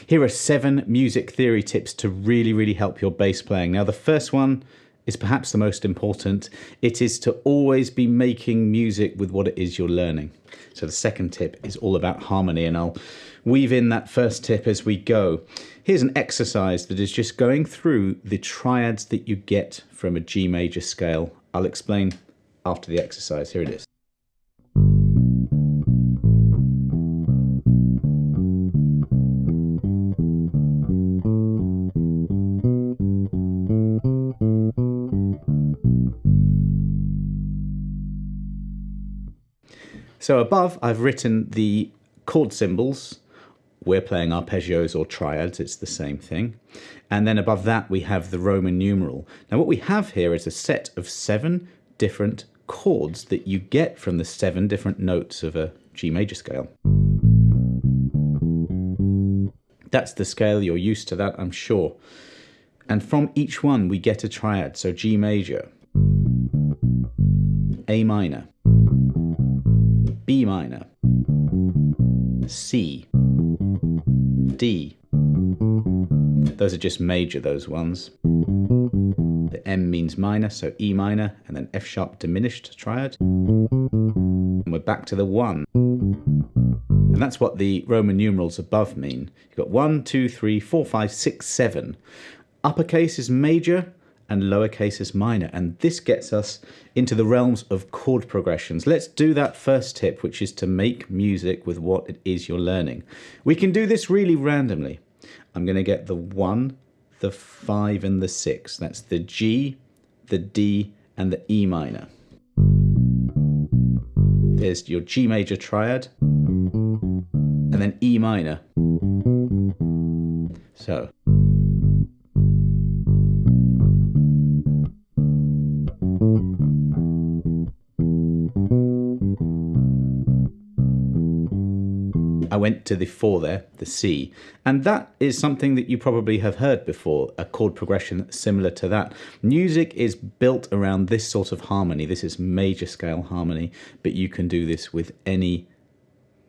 Here are 7 music theory tips to really help your bass playing. Now, the first one is perhaps the most important. It is to always be making music with what it is you're learning. So the second tip is all about harmony, and I'll weave in that first tip as we go. Here's an exercise that is just going through the triads that you get from a G major scale. I'll explain after the exercise. Here it is. So above, I've written the chord symbols. We're playing arpeggios or triads, it's the same thing. And then above that, we have the Roman numeral. Now what we have here is a set of 7 different chords that you get from the 7 different notes of a G major scale. That's the scale, you're used to that, I'm sure. And from each one, we get a triad. So G major, A minor, B minor, C, D. Those are just major, those ones. The M means minor, so E minor, and then F sharp diminished triad. And we're back to the 1. And that's what the Roman numerals above mean. You've got 1, 2, 3, 4, 5, 6, 7. Uppercase is major and lowercase is minor, and this gets us into the realms of chord progressions. Let's do that first tip, which is to make music with what it is you're learning. We can do this really randomly. I'm going to get the 1, the 5 and the 6. That's the G, the D and the E minor. There's your G major triad and then E minor. So I went to the 4 there, the C, and that is something that you probably have heard before, a chord progression similar to that. Music is built around this sort of harmony. This is major scale harmony, but you can do this with any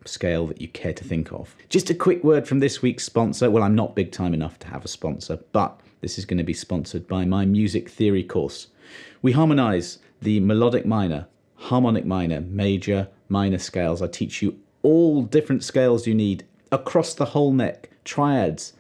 scale that you care to think of. Just a quick word from this week's sponsor. Well, I'm not big time enough to have a sponsor, but this is going to be sponsored by my music theory course. We harmonize the melodic minor, harmonic minor, major, minor scales. I teach you all different scales you need across the whole neck, triads,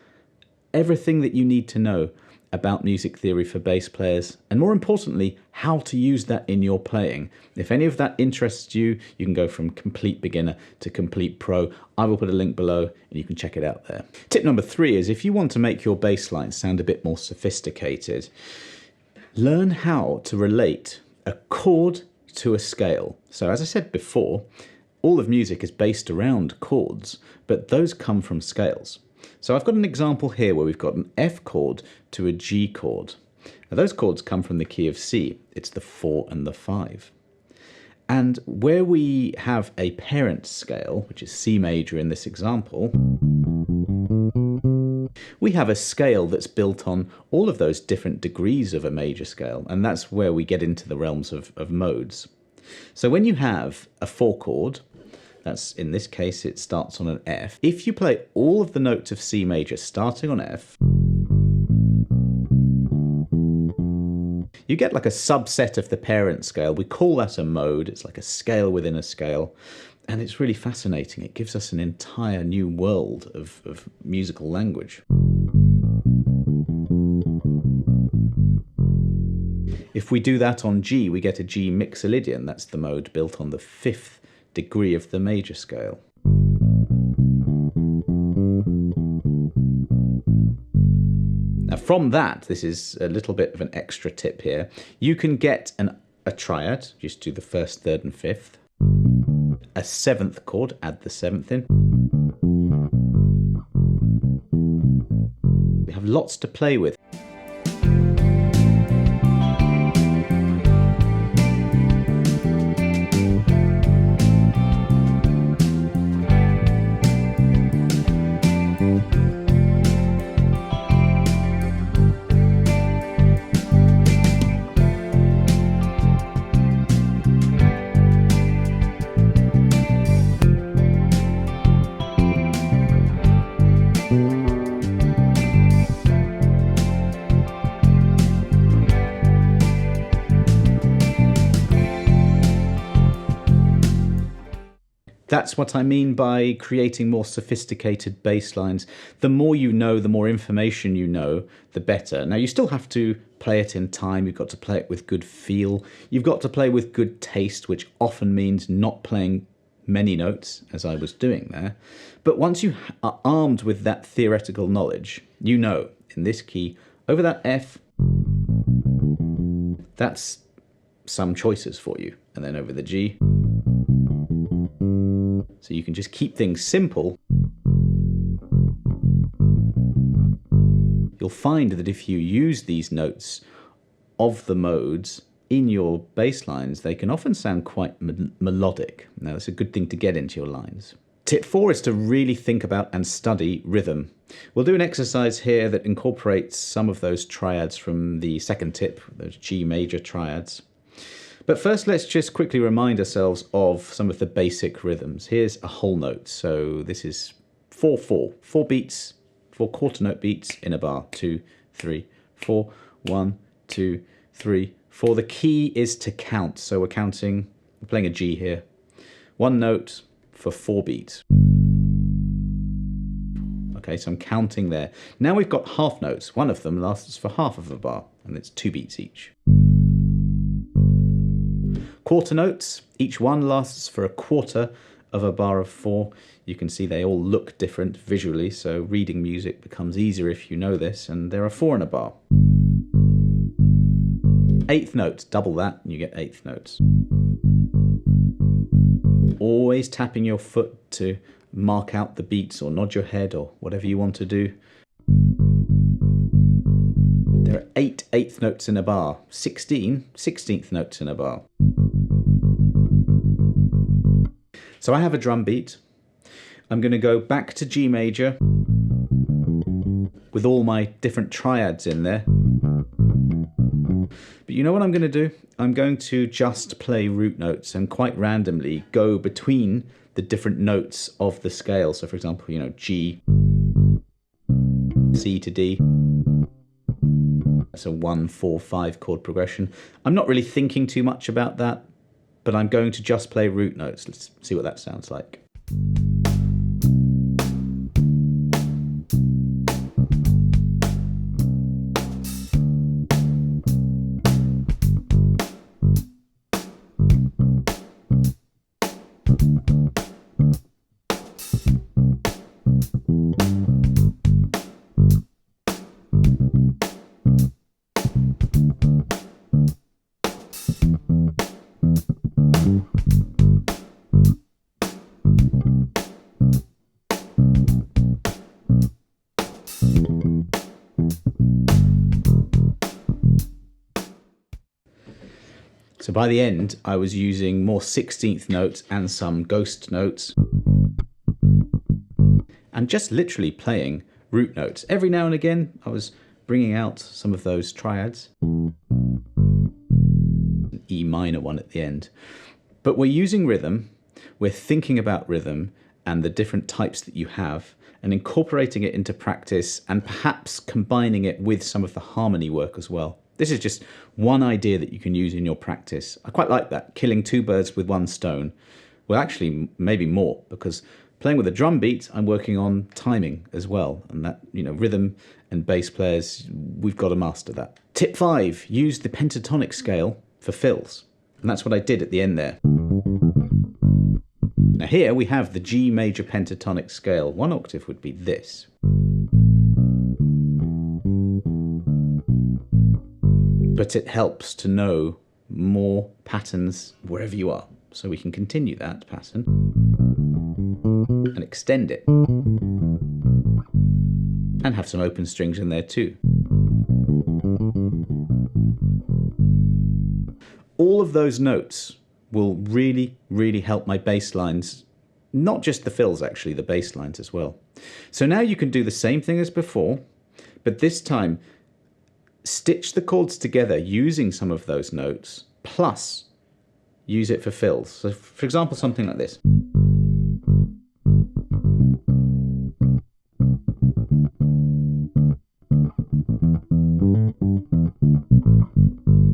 everything that you need to know about music theory for bass players, and more importantly, how to use that in your playing. If any of that interests you, you can go from complete beginner to complete pro. I will put a link below and you can check it out there. Tip number 3 is if you want to make your bass line sound a bit more sophisticated, learn how to relate a chord to a scale. So as I said before, all of music is based around chords, but those come from scales. So I've got an example here where we've got an F chord to a G chord. Now those chords come from the key of C. It's the 4 and the 5. And where we have a parent scale, which is C major in this example, we have a scale that's built on all of those different degrees of a major scale, and that's where we get into the realms of modes. So when you have a 4 chord, that's, in this case, it starts on an F. If you play all of the notes of C major starting on F, you get like a subset of the parent scale. We call that a mode. It's like a scale within a scale. And it's really fascinating. It gives us an entire new world of musical language. If we do that on G, we get a G mixolydian. That's the mode built on the 5th degree of the major scale. Now from that, this is a little bit of an extra tip here, you can get a triad, just do the 1st, 3rd and 5th, a 7th chord, add the 7th in. We have lots to play with. That's what I mean by creating more sophisticated bass lines. The more you know, the more information you know, the better. Now, you still have to play it in time. You've got to play it with good feel. You've got to play with good taste, which often means not playing many notes, as I was doing there. But once you are armed with that theoretical knowledge, you know, in this key, over that F, that's some choices for you. And then over the G. So you can just keep things simple. You'll find that if you use these notes of the modes in your bass lines, they can often sound quite melodic. Now, that's a good thing to get into your lines. Tip 4 is to really think about and study rhythm. We'll do an exercise here that incorporates some of those triads from the second tip, those G major triads. But first, let's just quickly remind ourselves of some of the basic rhythms. Here's a whole note. So this is 4/4, 4 beats, 4 quarter note beats in a bar. 2, 3, 4, 1, 2, 3, 4. The key is to count. So we're playing a G here. One note for 4 beats. Okay, so I'm counting there. Now we've got half notes. One of them lasts for half of a bar, and it's 2 beats each. Quarter notes, each one lasts for a quarter of a bar of 4. You can see they all look different visually, so reading music becomes easier if you know this, and there are 4 in a bar. Eighth notes, double that, and you get eighth notes. Always tapping your foot to mark out the beats or nod your head or whatever you want to do. There are 8 eighth notes in a bar, 16 16th notes in a bar. So I have a drum beat. I'm going to go back to G major with all my different triads in there. But you know what I'm going to do? I'm going to just play root notes and quite randomly go between the different notes of the scale. So for example, you know, G, C to D. That's a 1, 4, 5 chord progression. I'm not really thinking too much about that, but I'm going to just play root notes. Let's see what that sounds like. So by the end, I was using more 16th notes and some ghost notes, and just literally playing root notes. Every now and again, I was bringing out some of those triads. An E minor one at the end. But we're using rhythm, we're thinking about rhythm and the different types that you have, and incorporating it into practice and perhaps combining it with some of the harmony work as well. This is just one idea that you can use in your practice. I quite like that, killing 2 birds with 1 stone. Well, actually, maybe more, because playing with a drum beat, I'm working on timing as well. And that, you know, rhythm and bass players, we've got to master that. Tip 5, use the pentatonic scale for fills. And that's what I did at the end there. Now here we have the G major pentatonic scale. 1 octave would be this. But it helps to know more patterns wherever you are. So we can continue that pattern and extend it. And have some open strings in there too. All of those notes will really, really help my bass lines. Not just the fills actually, the bass lines as well. So now you can do the same thing as before, but this time stitch the chords together using some of those notes, plus use it for fills. So for example, something like this.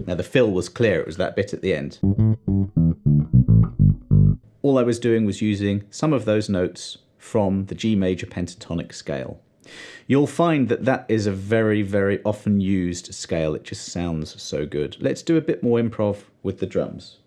Now the fill was clear, it was that bit at the end. all I was doing was using some of those notes from the G major pentatonic scale. You'll find that that is a very, very often used scale. It just sounds so good. Let's do a bit more improv with the drums.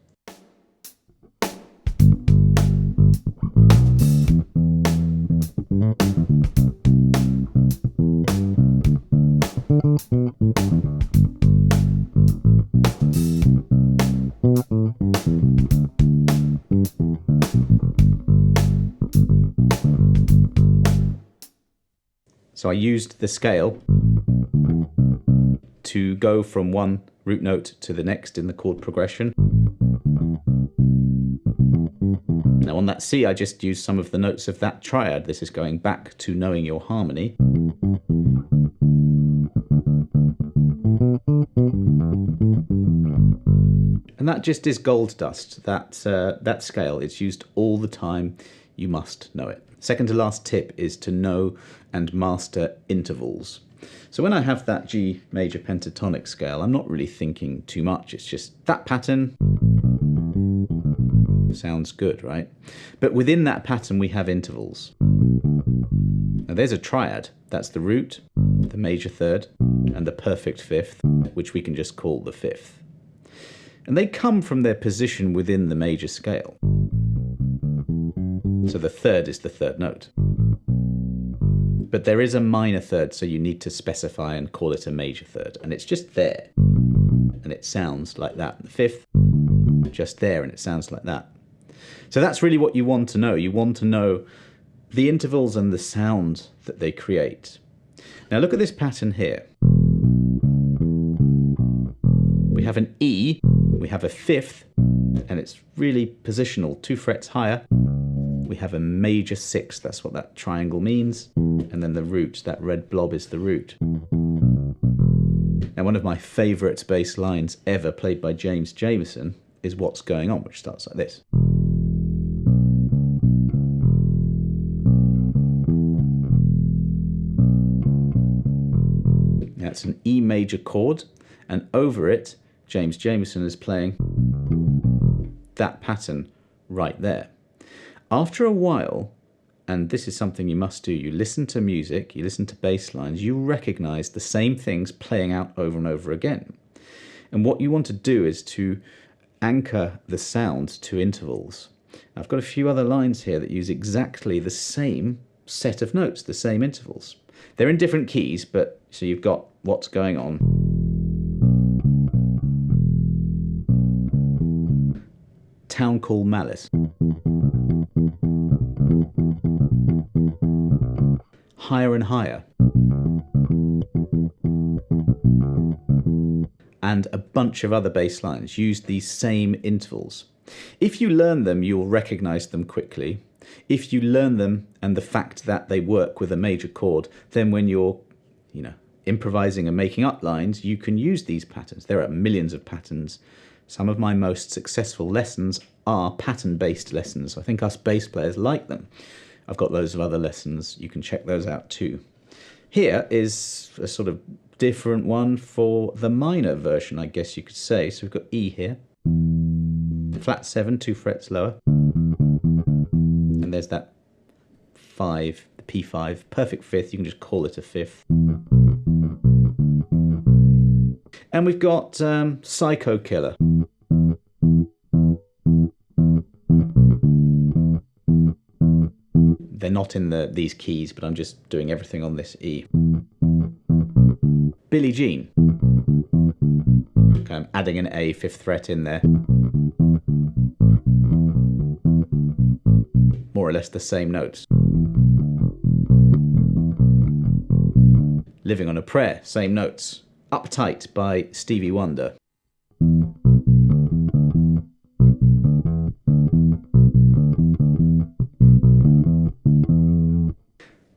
So I used the scale to go from one root note to the next in the chord progression. Now on that C, I just used some of the notes of that triad. This is going back to knowing your harmony. And that just is gold dust, that scale. It's used all the time. You must know it. Second to last tip is to know and master intervals. So when I have that G major pentatonic scale, I'm not really thinking too much. It's just that pattern sounds good, right? But within that pattern, we have intervals. Now there's a triad. That's the root, the major third, and the perfect fifth, which we can just call the fifth. And they come from their position within the major scale. So the third is the third note. But there is a minor third, so you need to specify and call it a major third. And it's just there. And it sounds like that. The fifth, just there, and it sounds like that. So that's really what you want to know. You want to know the intervals and the sound that they create. Now look at this pattern here. We have an E, we have a fifth, and it's really positional, 2 frets higher. We have a major sixth, that's what that triangle means. And then the root, that red blob is the root. Now one of my favourite bass lines ever played by James Jameson is What's Going On, which starts like this. Now it's an E major chord, and over it, James Jameson is playing that pattern right there. After a while, and this is something you must do, you listen to music, you listen to bass lines, you recognize the same things playing out over and over again. And what you want to do is to anchor the sound to intervals. I've got a few other lines here that use exactly the same set of notes, the same intervals. They're in different keys, but so you've got What's Going On. Town Call Malice. Higher and Higher. And a bunch of other bass lines use these same intervals. If you learn them, you'll recognize them quickly. If you learn them and the fact that they work with a major chord, then when you're, improvising and making up lines, you can use these patterns. There are millions of patterns. Some of my most successful lessons are pattern-based lessons. I think us bass players like them. I've got loads of other lessons. You can check those out too. Here is a sort of different one for the minor version, I guess you could say. So we've got E here. Flat 7, 2 frets lower. And there's that 5, the P5, perfect fifth. You can just call it a fifth. And we've got Psycho Killer. They're not in these keys, but I'm just doing everything on this E. Billie Jean. Okay, I'm adding an A 5th fret in there. More or less the same notes. Living on a Prayer, same notes. Uptight by Stevie Wonder.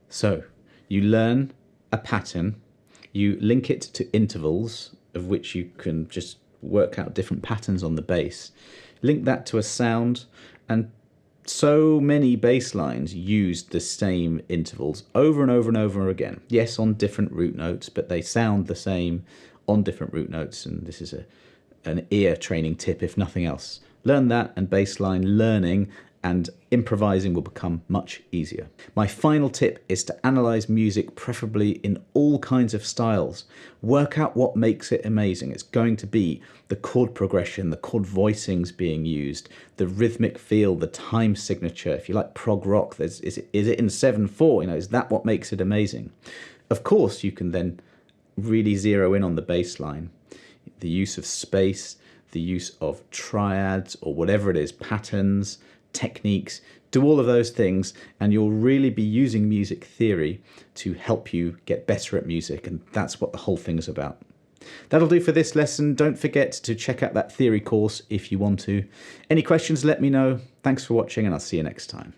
So, you learn a pattern, you link it to intervals, of which you can just work out different patterns on the bass, link that to a sound, and so many bass lines use the same intervals over and over and over again. Yes, on different root notes, but they sound the same on different root notes, and this is an ear training tip if nothing else. Learn that, and bass line learning and improvising will become much easier. My final tip is to analyze music, preferably in all kinds of styles. Work out what makes it amazing. It's going to be the chord progression, the chord voicings being used, the rhythmic feel, the time signature. If you like prog rock, is it in 7/4? Is that what makes it amazing? Of course, you can then really zero in on the bass line, the use of space, the use of triads or whatever it is, patterns, techniques. Do all of those things and you'll really be using music theory to help you get better at music, and that's what the whole thing is about. That'll do for this lesson. Don't forget to check out that theory course if you want to. Any questions, let me know. Thanks for watching, and I'll see you next time.